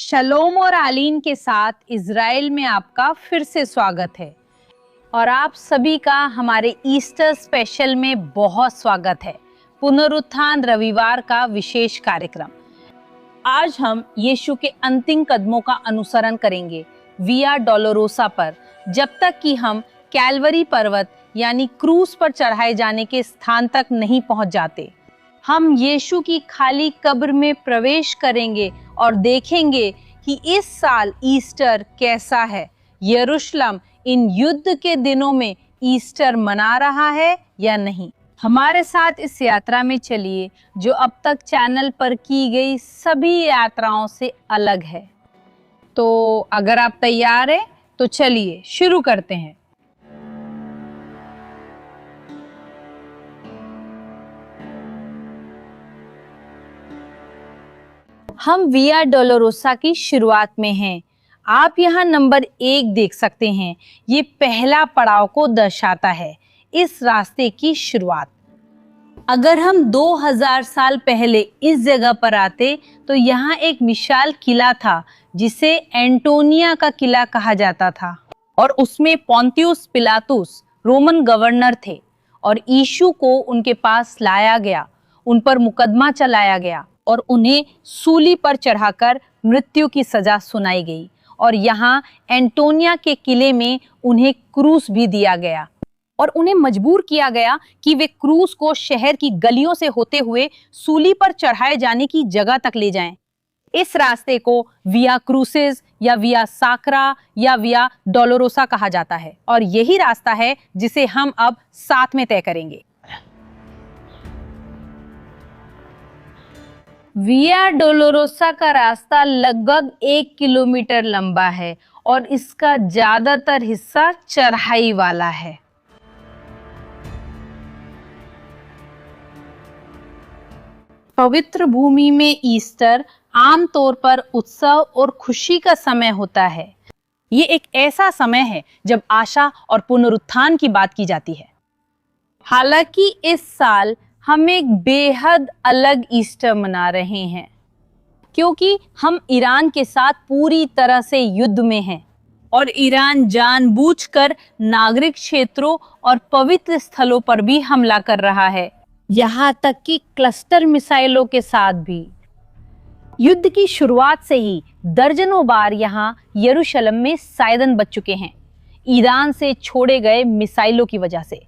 शलोम और आलीन के साथ इज़राइल में आपका फिर से स्वागत है और आप सभी का हमारे ईस्टर स्पेशल में बहुत स्वागत है। पुनरुत्थान रविवार का विशेष कार्यक्रम। आज हम यीशु के अंतिम कदमों का अनुसरण करेंगे विया डोलोरोसा पर, जब तक कि हम कैलवरी पर्वत यानी क्रूस पर चढ़ाए जाने के स्थान तक नहीं पहुंच जाते। हम यीशु की खाली कब्र में प्रवेश करेंगे और देखेंगे कि इस साल ईस्टर कैसा है। यरूशलेम इन युद्ध के दिनों में ईस्टर मना रहा है या नहीं। हमारे साथ इस यात्रा में चलिए जो अब तक चैनल पर की गई सभी यात्राओं से अलग है। तो अगर आप तैयार हैं तो चलिए शुरू करते हैं। हम विया डोलोरोसा की शुरुआत में हैं। आप यहाँ नंबर 1 देख सकते हैं। ये पहला पड़ाव को दर्शाता है, इस रास्ते की शुरुआत। अगर हम 2000 साल पहले इस जगह पर आते तो यहाँ एक विशाल किला था जिसे एंटोनिया का किला कहा जाता था और उसमें पोंतियुस पिलातुस रोमन गवर्नर थे और यीशु को उनके पास लाया गया, उन पर मुकदमा चलाया गया और उन्हें सूली पर चढ़ाकर मृत्यु की सजा सुनाई गई और यहाँ एंटोनिया के किले में उन्हें क्रूस भी दिया गया और उन्हें मजबूर किया गया कि वे क्रूस को शहर की गलियों से होते हुए सूली पर चढ़ाए जाने की जगह तक ले जाएं। इस रास्ते को विया क्रूसिस या विया साक्रा या विया डोलोरोसा कहा जाता है और यही रास्ता है जिसे हम अब साथ में तय करेंगे। विया डोलोरोसा का रास्ता लगभग 1 किलोमीटर लंबा है और इसका ज्यादातर हिस्सा चढ़ाई वाला है। पवित्र भूमि में ईस्टर आमतौर पर उत्सव और खुशी का समय होता है। ये एक ऐसा समय है जब आशा और पुनरुत्थान की बात की जाती है। हालांकि इस साल हम एक बेहद अलग ईस्टर मना रहे हैं क्योंकि हम ईरान के साथ पूरी तरह से युद्ध में हैं और ईरान जानबूझकर नागरिक क्षेत्रों और पवित्र स्थलों पर भी हमला कर रहा है, यहाँ तक कि क्लस्टर मिसाइलों के साथ भी। युद्ध की शुरुआत से ही दर्जनों बार यहाँ यरूशलेम में सायरन बज चुके हैं ईरान से छोड़े गए मिसाइलों की वजह से,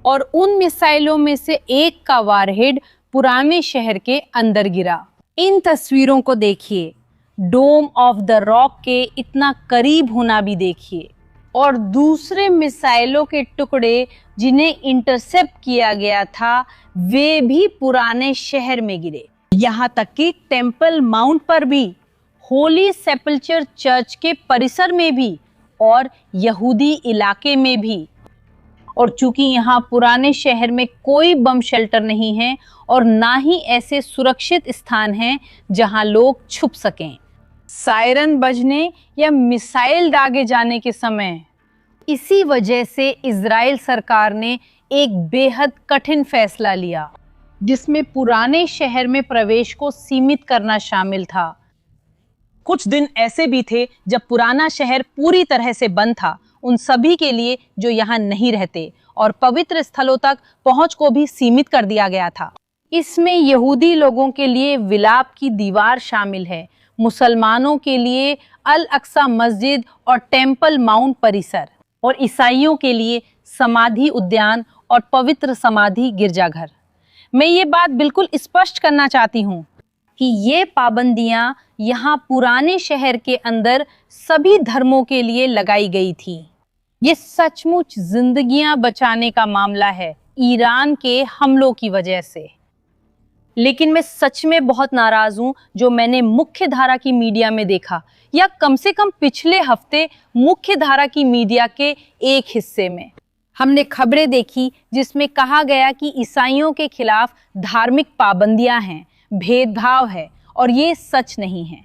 और उन मिसाइलों में से एक का वारहेड पुराने शहर के अंदर गिरा। इन तस्वीरों को देखिए, डोम ऑफ द रॉक के इतना करीब होना भी देखिए, और दूसरे मिसाइलों के टुकड़े जिन्हें इंटरसेप्ट किया गया था वे भी पुराने शहर में गिरे। यहाँ तक कि टेम्पल माउंट पर भी, होली सेपल्चर चर्च के परिसर में भी और यहूदी इलाके में भी। और चूंकि यहाँ पुराने शहर में कोई बम शेल्टर नहीं है और ना ही ऐसे सुरक्षित स्थान हैं जहाँ लोग छुप सकें सायरन बजने या मिसाइल दागे जाने के समय, इसी वजह से इजराइल सरकार ने एक बेहद कठिन फैसला लिया जिसमें पुराने शहर में प्रवेश को सीमित करना शामिल था। कुछ दिन ऐसे भी थे जब पुराना शहर पूरी तरह से बंद था उन सभी के लिए जो यहाँ नहीं रहते, और पवित्र स्थलों तक पहुंच को भी सीमित कर दिया गया था। इसमें यहूदी लोगों के लिए विलाप की दीवार शामिल है, मुसलमानों के लिए अल अक्सा मस्जिद और टेम्पल माउंट परिसर, और ईसाइयों के लिए समाधि उद्यान और पवित्र समाधि गिरजाघर। मैं ये बात बिल्कुल स्पष्ट करना चाहती हूँ कि ये पाबंदियां यहाँ पुराने शहर के अंदर सभी धर्मों के लिए लगाई गई थी। ये सचमुच जिंदगियां बचाने का मामला है ईरान के हमलों की वजह से। लेकिन मैं सच में बहुत नाराज हूँ जो मैंने मुख्य धारा की मीडिया में देखा, या कम से कम पिछले हफ्ते मुख्य धारा की मीडिया के एक हिस्से में हमने खबरें देखी जिसमें कहा गया कि ईसाइयों के खिलाफ धार्मिक पाबंदियां हैं, भेदभाव है, और ये सच नहीं है।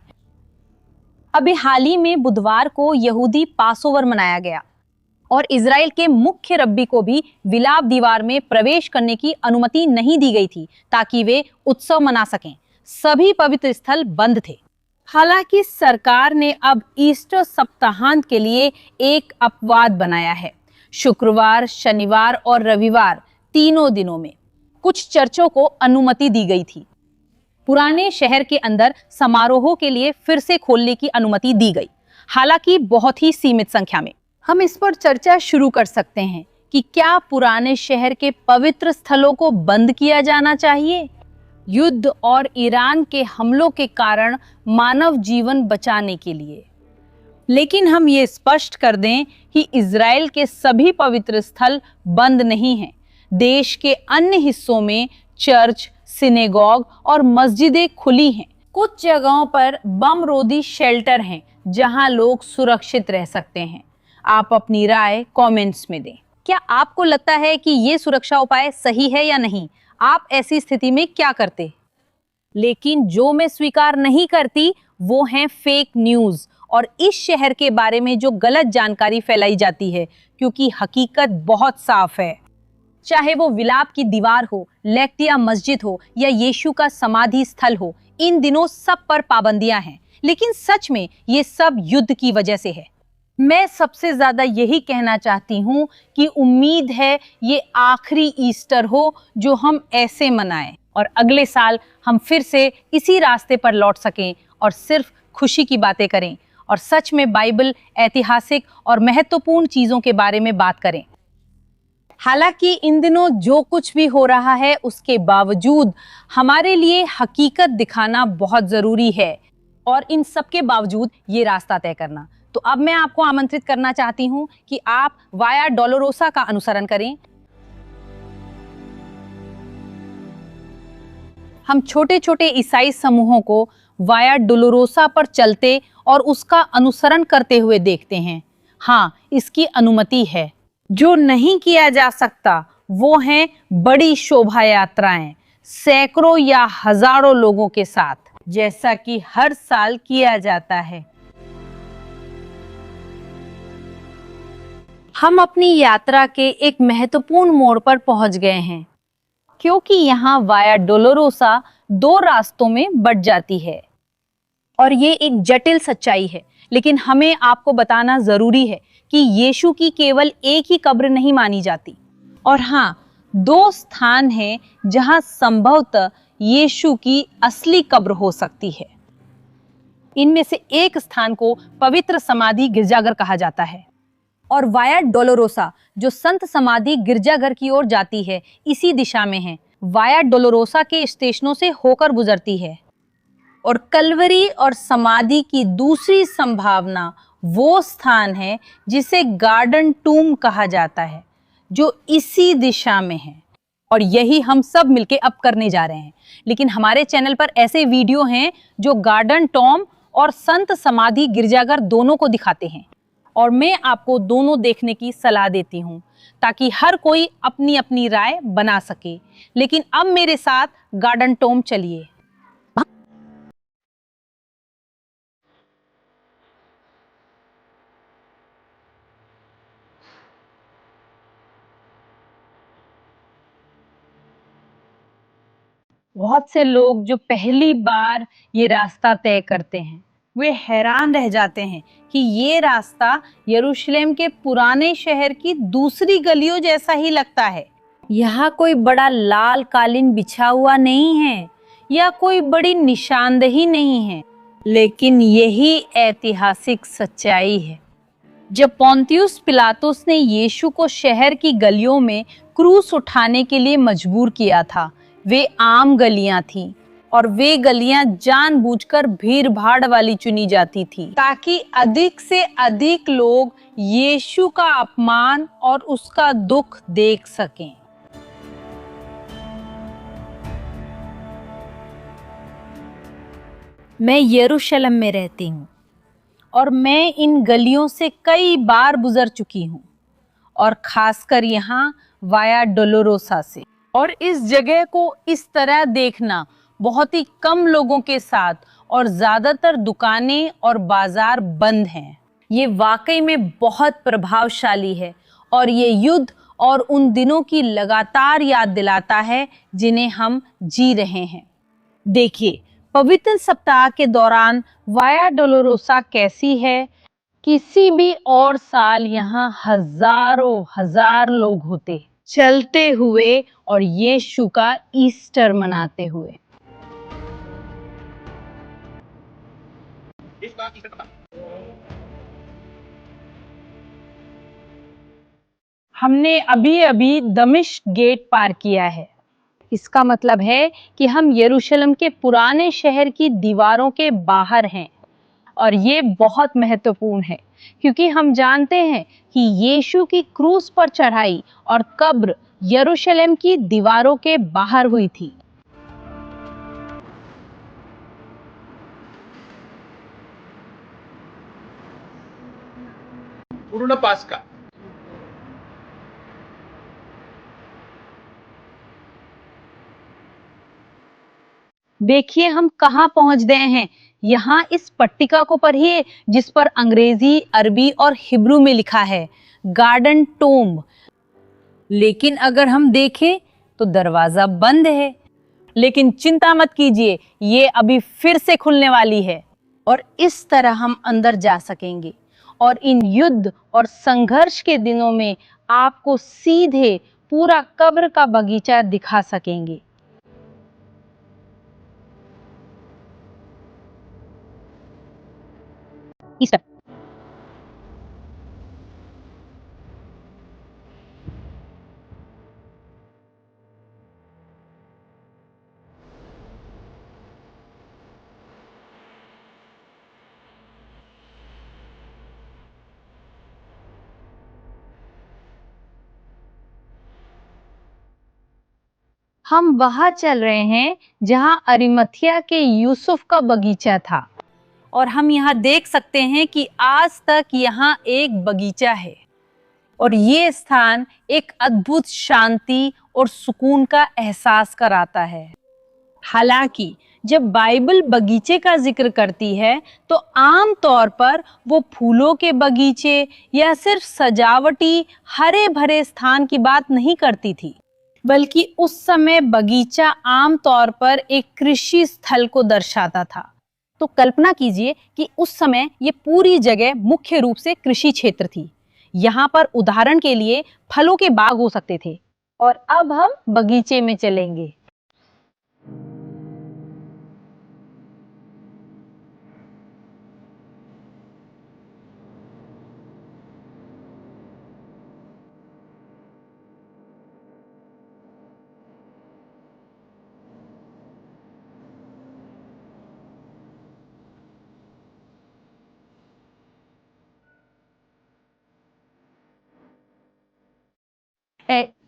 अभी हाल ही में बुधवार को यहूदी पासओवर मनाया गया और इजराइल के मुख्य रब्बी को भी विलाप दीवार में प्रवेश करने की अनुमति नहीं दी गई थी ताकि वे उत्सव मना सकें। सभी पवित्र स्थल बंद थे। हालांकि सरकार ने अब ईस्टर सप्ताहांत के लिए एक अपवाद बनाया है। शुक्रवार, शनिवार और रविवार तीनों दिनों में कुछ चर्चों को अनुमति दी गई थी। पुराने शहर के अंदर समारोहों के लिए फिर से खोलने की अनुमति दी गई, हालांकि बहुत ही सीमित संख्या में। हम इस पर चर्चा शुरू कर सकते हैं कि क्या पुराने शहर के पवित्र स्थलों को बंद किया जाना चाहिए, युद्ध और ईरान के हमलों के कारण मानव जीवन बचाने के लिए। लेकिन हम ये स्पष्ट कर दें कि इज़राइल के सभी पवित्र स्थल बंद नहीं हैं। देश के अन्य हिस्सों में चर्च, सिनेगॉग और मस्जिदें खुली हैं। कुछ जगहों पर बम रोधी शेल्टर हैं जहां लोग सुरक्षित रह सकते हैं। आप अपनी राय कमेंट्स में दें। क्या आपको लगता है कि ये सुरक्षा उपाय सही है या नहीं? आप ऐसी स्थिति में क्या करते? लेकिन जो मैं स्वीकार नहीं करती वो है फेक न्यूज़ और इस शहर के बारे में जो गलत जानकारी फैलाई जाती है, क्योंकि हकीकत बहुत साफ है। चाहे वो विलाप की दीवार हो, लेक्टिया मस्जिद हो या यीशु का समाधि स्थल हो, इन दिनों सब पर पाबंदियां हैं। लेकिन सच में ये सब युद्ध की वजह से है। मैं सबसे ज्यादा यही कहना चाहती हूँ कि उम्मीद है ये आखिरी ईस्टर हो जो हम ऐसे मनाएं और अगले साल हम फिर से इसी रास्ते पर लौट सकें और सिर्फ खुशी की बातें करें और सच में बाइबल, ऐतिहासिक और महत्वपूर्ण चीजों के बारे में बात करें। हालांकि इन दिनों जो कुछ भी हो रहा है उसके बावजूद हमारे लिए हकीकत दिखाना बहुत जरूरी है और इन सब के बावजूद ये रास्ता तय करना। तो अब मैं आपको आमंत्रित करना चाहती हूँ कि आप वाया डोलोरोसा का अनुसरण करें। हम छोटे छोटे ईसाई समूहों को वाया डोलोरोसा पर चलते और उसका अनुसरण करते हुए देखते हैं। हाँ, इसकी अनुमति है। जो नहीं किया जा सकता वो हैं बड़ी शोभा यात्राएं, सैकड़ों या हजारों लोगों के साथ, जैसा कि हर साल किया जाता है। हम अपनी यात्रा के एक महत्वपूर्ण मोड़ पर पहुंच गए हैं, क्योंकि यहाँ वाया डोलोरोसा दो रास्तों में बट जाती है और ये एक जटिल सच्चाई है। लेकिन हमें आपको बताना जरूरी है कि यीशु की केवल एक ही कब्र नहीं मानी जाती, और हाँ, दो स्थान हैं जहां संभवतः यीशु की असली कब्र हो सकती है। इनमें से एक स्थान को पवित्र समाधि गिरजाघर कहा जाता है और वाया डोलोरोसा जो संत समाधि गिरजाघर की ओर जाती है इसी दिशा में है। वाया डोलोरोसा के स्टेशनों से होकर गुजरती है और कलवरी और समाधि की दूसरी संभावना वो स्थान है जिसे गार्डन टूम कहा जाता है, जो इसी दिशा में है और यही हम सब मिलके अब करने जा रहे हैं। लेकिन हमारे चैनल पर ऐसे वीडियो हैं जो गार्डन टॉम और संत समाधि गिरजाघर दोनों को दिखाते हैं और मैं आपको दोनों देखने की सलाह देती हूँ ताकि हर कोई अपनी अपनी राय बना सके। लेकिन अब मेरे साथ गार्डन टॉम चलिए। बहुत से लोग जो पहली बार ये रास्ता तय करते हैं वे हैरान रह जाते हैं कि ये रास्ता यरूशलेम के पुराने शहर की दूसरी गलियों जैसा ही लगता है। यहाँ कोई बड़ा लाल कालीन बिछा हुआ नहीं है या कोई बड़ी निशानदेही नहीं है, लेकिन यही ऐतिहासिक सच्चाई है। जब पोंतियुस पिलातुस ने यीशु को शहर की गलियों में क्रूस उठाने के लिए मजबूर किया था, वे आम गलियां थीं और वे गलियां जानबूझकर भीड़ भाड़ वाली चुनी जाती थी ताकि अधिक से अधिक लोग यीशु का अपमान और उसका दुख देख सकें। मैं यरूशलेम में रहती हूँ और मैं इन गलियों से कई बार गुजर चुकी हूँ और खासकर यहाँ वाया डोलोरोसा से। और इस जगह को इस तरह देखना बहुत ही कम लोगों के साथ और ज्यादातर दुकानें और बाजार बंद हैं, ये वाकई में बहुत प्रभावशाली है और ये युद्ध और उन दिनों की लगातार याद दिलाता है जिन्हें हम जी रहे हैं। देखिए, पवित्र सप्ताह के दौरान वाया डोलोरोसा कैसी है? किसी भी और साल यहाँ हजारों हजार लोग होते चलते हुए और यीशु का ईस्टर मनाते हुए। हमने अभी अभी दमिश्क गेट पार किया है। इसका मतलब है कि हम यरूशलेम के पुराने शहर की दीवारों के बाहर हैं। और ये बहुत महत्वपूर्ण है क्योंकि हम जानते हैं कि यीशु की क्रूस पर चढ़ाई और कब्र यरूशलेम की दीवारों के बाहर हुई थी। पूर्ण पास्का। देखिए हम कहाँ पहुंच गए हैं। यहाँ इस पट्टिका को पढ़िए जिस पर अंग्रेजी, अरबी और हिब्रू में लिखा है गार्डन टोम्ब। लेकिन अगर हम देखें तो दरवाजा बंद है। लेकिन चिंता मत कीजिए, ये अभी फिर से खुलने वाली है और इस तरह हम अंदर जा सकेंगे और इन युद्ध और संघर्ष के दिनों में आपको सीधे पूरा कब्र का बगीचा दिखा सकेंगे। ईस्टर हम वहां चल रहे हैं जहां अरिमथिया के यूसुफ का बगीचा था और हम यहाँ देख सकते हैं कि आज तक यहाँ एक बगीचा है और ये स्थान एक अद्भुत शांति और सुकून का एहसास कराता है। हालांकि जब बाइबल बगीचे का जिक्र करती है तो आम तौर पर वो फूलों के बगीचे या सिर्फ सजावटी हरे भरे स्थान की बात नहीं करती थी, बल्कि उस समय बगीचा आम तौर पर एक कृषि स्थल को दर्शाता था। तो कल्पना कीजिए कि उस समय ये पूरी जगह मुख्य रूप से कृषि क्षेत्र थी। यहाँ पर उदाहरण के लिए फलों के बाग हो सकते थे। और अब हम बगीचे में चलेंगे।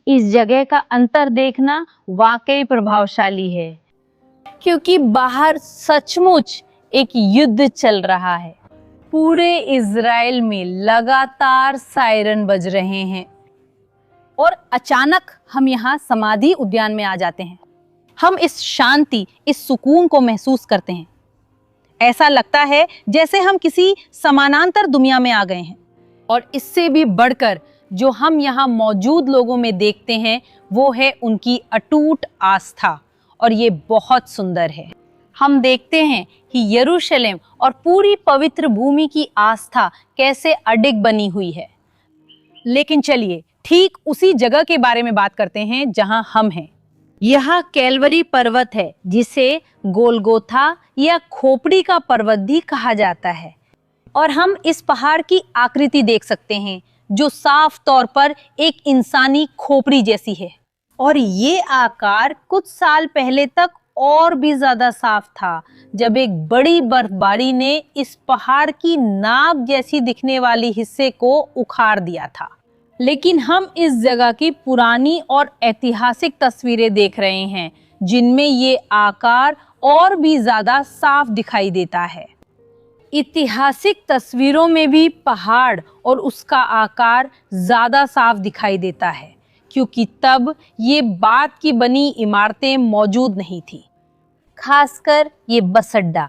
इस जगह का अंतर देखना वाकई प्रभावशाली है क्योंकि बाहर सचमुच एक युद्ध चल रहा है। पूरे इज़राइल में लगातार सायरन बज रहे हैं और अचानक हम यहाँ समाधि उद्यान में आ जाते हैं। हम इस शांति, इस सुकून को महसूस करते हैं। ऐसा लगता है जैसे हम किसी समानांतर दुनिया में आ गए हैं। और इससे भी बढ़कर जो हम यहाँ मौजूद लोगों में देखते हैं वो है उनकी अटूट आस्था और ये बहुत सुंदर है। हम देखते हैं कि यरूशलेम और पूरी पवित्र भूमि की आस्था कैसे अडिग बनी हुई है। लेकिन चलिए ठीक उसी जगह के बारे में बात करते हैं जहां हम हैं। यह कैलवरी पर्वत है जिसे गोलगोथा या खोपड़ी का पर्वत भी कहा जाता है। और हम इस पहाड़ की आकृति देख सकते हैं जो साफ तौर पर एक इंसानी खोपड़ी जैसी है। और ये आकार कुछ साल पहले तक और भी ज्यादा साफ था जब एक बड़ी बर्फबारी ने इस पहाड़ की नाक जैसी दिखने वाली हिस्से को उखाड़ दिया था। लेकिन हम इस जगह की पुरानी और ऐतिहासिक तस्वीरें देख रहे हैं जिनमें ये आकार और भी ज्यादा साफ दिखाई देता है। ऐतिहासिक तस्वीरों में भी पहाड़ और उसका आकार ज्यादा साफ दिखाई देता है क्योंकि तब ये बात की बनी इमारतें मौजूद नहीं थी। खासकर ये बस अड्डा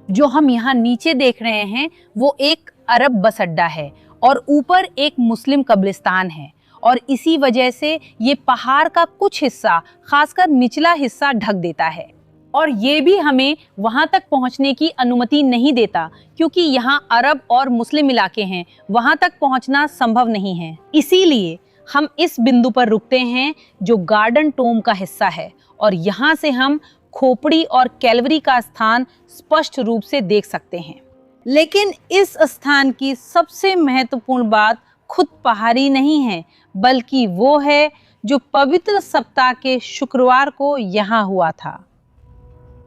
जो हम यहाँ नीचे देख रहे हैं वो एक अरब बस अड्डा है और ऊपर एक मुस्लिम कब्रिस्तान है। और इसी वजह से ये पहाड़ का कुछ हिस्सा, खासकर निचला हिस्सा ढक देता है। और ये भी हमें वहां तक पहुंचने की अनुमति नहीं देता, क्योंकि यहाँ अरब और मुस्लिम इलाके हैं, वहां तक पहुंचना संभव नहीं है। इसीलिए हम इस बिंदु पर रुकते हैं जो गार्डन टोम का हिस्सा है, और यहाँ से हम खोपड़ी और कैलवरी का स्थान स्पष्ट रूप से देख सकते हैं। लेकिन इस स्थान की सबसे महत्वपूर्ण बात खुद पहाड़ी नहीं है, बल्कि वो है जो पवित्र सप्ताह के शुक्रवार को यहाँ हुआ था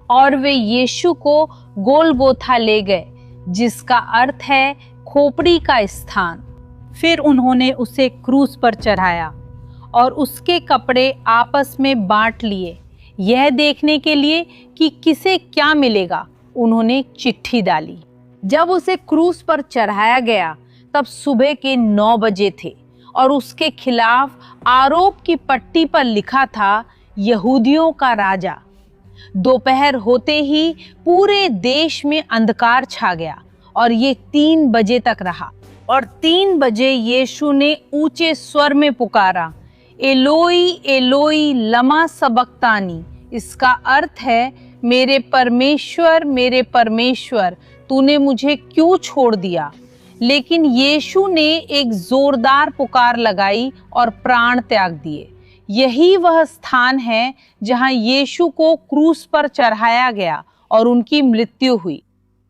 और वे यीशु को गोलगोथा ले गए, जिसका अर्थ है खोपड़ी का स्थान। फिर उन्होंने उसे क्रूस पर चढ़ाया और उसके कपड़े आपस में बांट लिए। यह देखने के लिए कि किसे क्या मिलेगा, उन्होंने चिट्ठी डाली। जब उसे क्रूस पर चढ़ाया गया तब सुबह के 9 बजे थे और उसके खिलाफ आरोप की पट्टी पर लिखा था, यहूदियों का राजा। दोपहर होते ही पूरे देश में अंधकार छा गया और ये 3 बजे तक रहा। और 3 बजे यीशु ने ऊंचे स्वर में पुकारा, एलोई एलोई लमा सबक्तानी। इसका अर्थ है, मेरे परमेश्वर तूने मुझे क्यों छोड़ दिया। लेकिन यीशु ने एक जोरदार पुकार लगाई और प्राण त्याग दिए। यही वह स्थान है जहां यीशु को क्रूस पर चढ़ाया गया और उनकी मृत्यु हुई।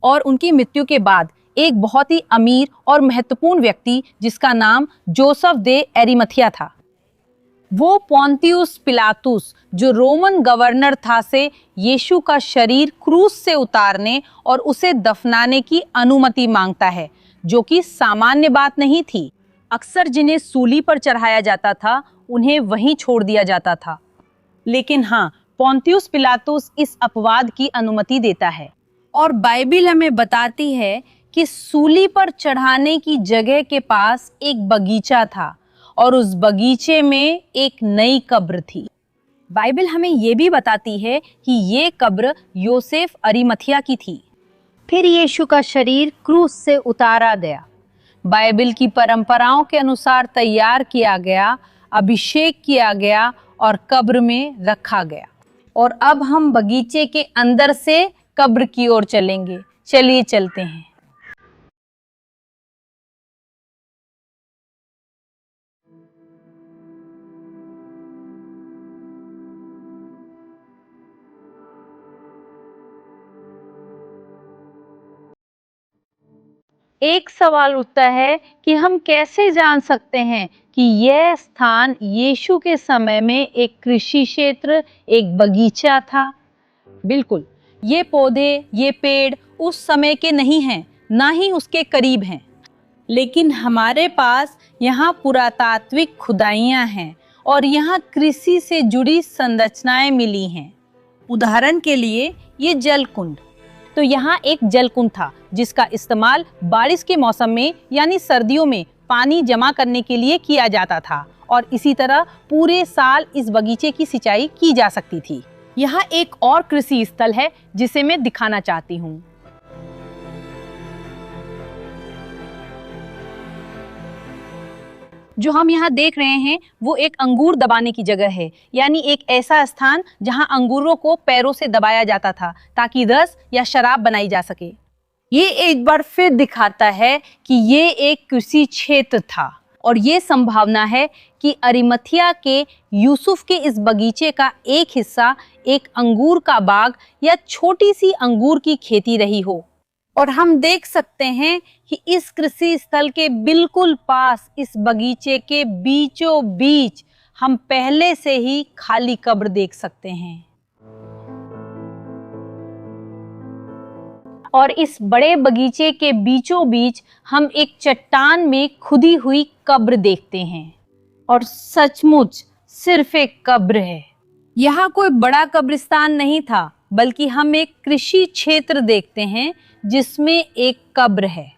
और उनकी मृत्यु के बाद एक बहुत ही अमीर और महत्वपूर्ण व्यक्ति, जिसका नाम जोसेफ दे अरिमथिया था, वो पोंतियुस पिलातुस, जो रोमन गवर्नर था, से यीशु का शरीर क्रूस से उतारने और उसे दफनाने की अनुमति मांगता है, जो कि सामान्य बात नहीं थी। अक्सर जिन्हें सूली पर चढ़ाया जाता था उन्हें वहीं छोड़ दिया जाता था। लेकिन हाँ, पोंतियुस पिलातुस इस अपवाद की अनुमति देता है। और बाइबिल हमें बताती है कि सूली पर चढ़ाने की जगह के पास एक बगीचा था और उस बगीचे में एक नई कब्र थी। बाइबिल हमें ये भी बताती है कि ये कब्र योसेफ अरिमथिया की थी। फिर यीशु का शरीर क्रूस से उतारा गया, बाइबिल की परंपराओं के अनुसार तैयार किया गया, अभिषेक किया गया और कब्र में रखा गया। और अब हम बगीचे के अंदर से कब्र की ओर चलेंगे। चलिए चलते हैं। एक सवाल उठता है कि हम कैसे जान सकते हैं कि यह स्थान यीशु के समय में एक कृषि क्षेत्र, एक बगीचा था। बिल्कुल, ये पौधे, ये पेड़ उस समय के नहीं हैं, ना ही उसके करीब हैं। लेकिन हमारे पास यहाँ पुरातात्विक खुदाइयाँ हैं और यहाँ कृषि से जुड़ी संरचनाएं मिली हैं। उदाहरण के लिए ये जलकुंड। तो यहाँ एक जलकुंड था जिसका इस्तेमाल बारिश के मौसम में यानी सर्दियों में पानी जमा करने के लिए किया जाता था, और इसी तरह पूरे साल इस बगीचे की सिंचाई की जा सकती थी। यहाँ एक और कृषि स्थल है जिसे मैं दिखाना चाहती हूँ। जो हम यहाँ देख रहे हैं वो एक अंगूर दबाने की जगह है, यानी एक ऐसा स्थान जहाँ अंगूरों को पैरों से दबाया जाता था ताकि रस या शराब बनाई जा सके। ये एक बार फिर दिखाता है कि ये एक कृषि क्षेत्र था, और ये संभावना है कि अरिमथिया के यूसुफ के इस बगीचे का एक हिस्सा एक अंगूर का बाग या छोटी सी अंगूर की खेती रही हो। और हम देख सकते हैं कि इस कृषि स्थल के बिल्कुल पास, इस बगीचे के बीचों बीच, हम पहले से ही खाली कब्र देख सकते हैं। और इस बड़े बगीचे के बीचों बीच हम एक चट्टान में खुदी हुई कब्र देखते हैं, और सचमुच सिर्फ एक कब्र है। यहाँ कोई बड़ा कब्रिस्तान नहीं था, बल्कि हम एक कृषि क्षेत्र देखते हैं जिसमें एक कब्र है।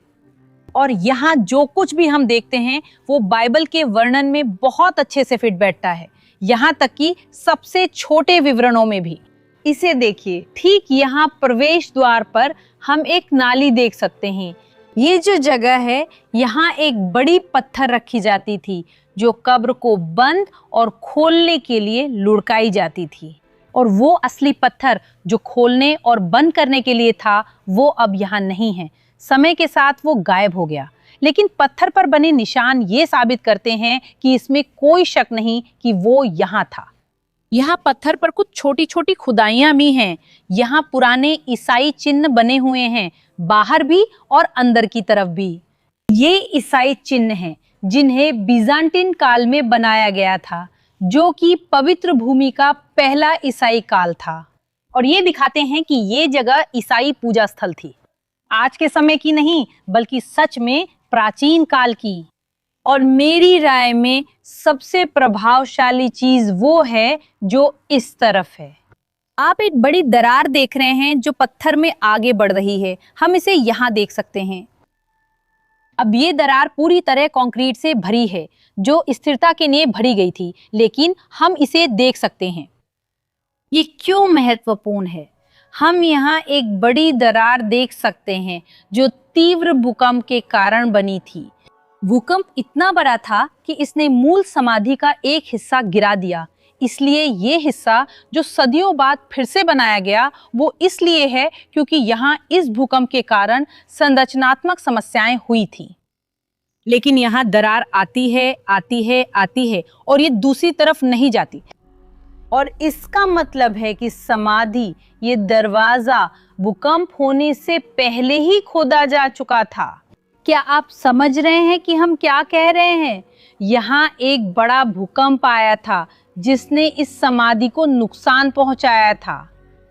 और यहाँ जो कुछ भी हम देखते हैं वो बाइबल के वर्णन में बहुत अच्छे से फिट बैठता है, यहाँ तक कि सबसे छोटे विवरणों में भी। इसे देखिए, ठीक यहाँ प्रवेश द्वार पर हम एक नाली देख सकते हैं। ये जो जगह है, यहाँ एक बड़ी पत्थर रखी जाती थी जो कब्र को बंद और खोलने के लिए लुढ़काई जाती थी। और वो असली पत्थर जो खोलने और बंद करने के लिए था वो अब यहाँ नहीं है। समय के साथ वो गायब हो गया, लेकिन पत्थर पर बने निशान ये साबित करते हैं कि इसमें कोई शक नहीं कि वो यहाँ था। यहाँ पत्थर पर कुछ छोटी छोटी खुदाइयां भी हैं। यहाँ पुराने ईसाई चिन्ह बने हुए हैं, बाहर भी और अंदर की तरफ भी। ये ईसाई चिन्ह हैं जिन्हें बीजांटिन काल में बनाया गया था, जो कि पवित्र भूमि का पहला ईसाई काल था। और ये दिखाते हैं कि ये जगह ईसाई पूजा स्थल थी, आज के समय की नहीं बल्कि सच में प्राचीन काल की। और मेरी राय में सबसे प्रभावशाली चीज वो है जो इस तरफ है। आप एक बड़ी दरार देख रहे हैं जो पत्थर में आगे बढ़ रही है। हम इसे यहाँ देख सकते हैं। अब ये दरार पूरी तरह कंक्रीट से भरी है, जो स्थिरता के लिए भरी गई थी, लेकिन हम इसे देख सकते हैं। ये क्यों महत्वपूर्ण है? हम यहाँ एक बड़ी दरार देख सकते हैं जो तीव्र भूकंप के कारण बनी थी। भूकंप इतना बड़ा था कि इसने मूल समाधि का एक हिस्सा गिरा दिया। इसलिए ये हिस्सा जो सदियों बाद फिर से बनाया गया वो इसलिए है क्योंकि यहाँ इस भूकंप के कारण संरचनात्मक समस्याएं हुई थी। लेकिन यहाँ दरार आती है, आती है, आती है और ये दूसरी तरफ नहीं जाती। और इसका मतलब है कि समाधि, ये दरवाजा भूकंप होने से पहले ही खोदा जा चुका था। क्या आप समझ रहे हैं कि हम क्या कह रहे हैं? यहाँ एक बड़ा भूकंप आया था जिसने इस समाधि को नुकसान पहुंचाया था।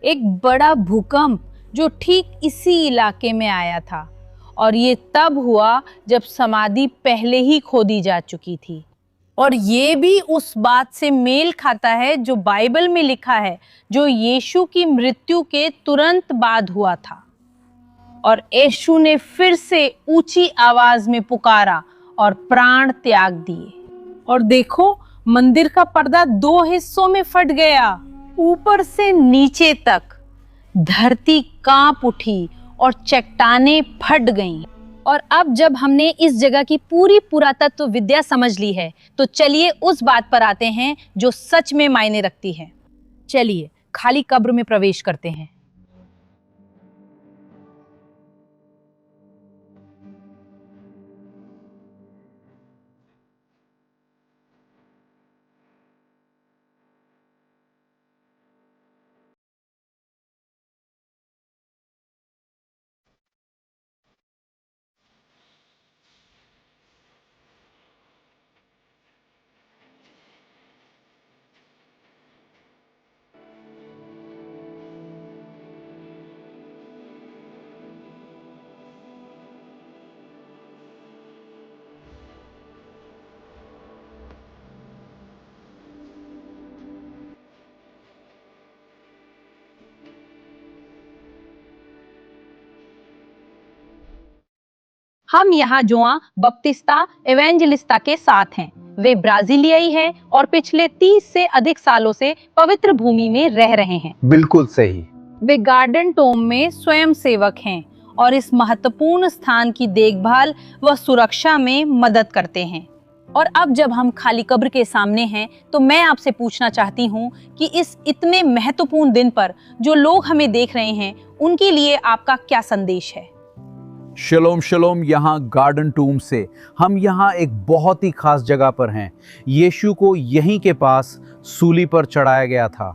एक बड़ा भूकंप जो ठीक इसी इलाके में आया था, और ये तब हुआ जब समाधि पहले ही खोदी जा चुकी थी। और ये भी उस बात से मेल खाता है जो बाइबल में लिखा है, जो यीशु की मृत्यु के तुरंत बाद हुआ था। और यीशु ने फिर से ऊंची आवाज में पुकारा और प्राण त्याग दिए। और देखो, मंदिर का पर्दा 2 हिस्सों में फट गया, ऊपर से नीचे तक। धरती कांप उठी और चट्टानें फट गईं। और अब जब हमने इस जगह की पूरी पुरातत्व विद्या समझ ली है, तो चलिए उस बात पर आते हैं जो सच में मायने रखती है। चलिए खाली कब्र में प्रवेश करते हैं। हम यहाँ जोआ बपतिस्ता एवेंजलिस्ता के साथ हैं। वे ब्राजीलियाई हैं और पिछले 30 से अधिक सालों से पवित्र भूमि में रह रहे हैं। बिल्कुल सही। वे गार्डन टोम में स्वयं सेवक हैं और इस महत्वपूर्ण स्थान की देखभाल व सुरक्षा में मदद करते हैं। और अब जब हम खाली कब्र के सामने हैं, तो मैं आपसे पूछना चाहती हूँ कि इस इतने महत्वपूर्ण दिन पर जो लोग हमें देख रहे हैं, उनके लिए आपका क्या संदेश है? शलोम शलोम। यहाँ गार्डन टूम से हम यहाँ एक बहुत ही खास जगह पर हैं। यीशु को यहीं के पास सूली पर चढ़ाया गया था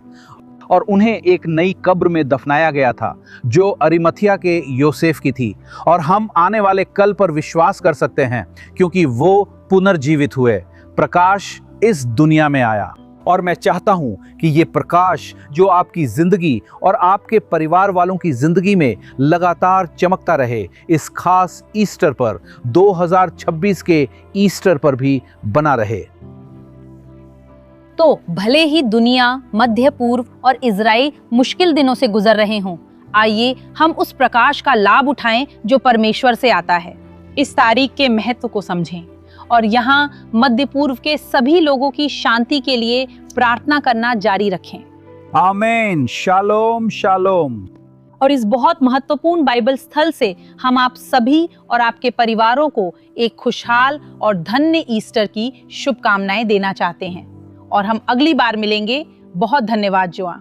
और उन्हें एक नई कब्र में दफनाया गया था जो अरिमथिया के योसेफ की थी। और हम आने वाले कल पर विश्वास कर सकते हैं क्योंकि वो पुनर्जीवित हुए, प्रकाश इस दुनिया में आया। और मैं चाहता हूं कि ये प्रकाश जो आपकी जिंदगी और आपके परिवार वालों की जिंदगी में लगातार चमकता रहे, इस खास ईस्टर पर, 2026 के ईस्टर पर भी बना रहे। तो भले ही दुनिया, मध्य पूर्व और इजराइल मुश्किल दिनों से गुजर रहे हों, आइए हम उस प्रकाश का लाभ उठाएं जो परमेश्वर से आता है। इस तारीख के महत्व को समझें और यहाँ मध्य पूर्व के सभी लोगों की शांति के लिए प्रार्थना करना जारी रखें। आमीन। Shalom shalom. और इस बहुत महत्वपूर्ण बाइबल स्थल से हम आप सभी और आपके परिवारों को एक खुशहाल और धन्य ईस्टर की शुभकामनाएं देना चाहते हैं। और हम अगली बार मिलेंगे। बहुत धन्यवाद जोआ।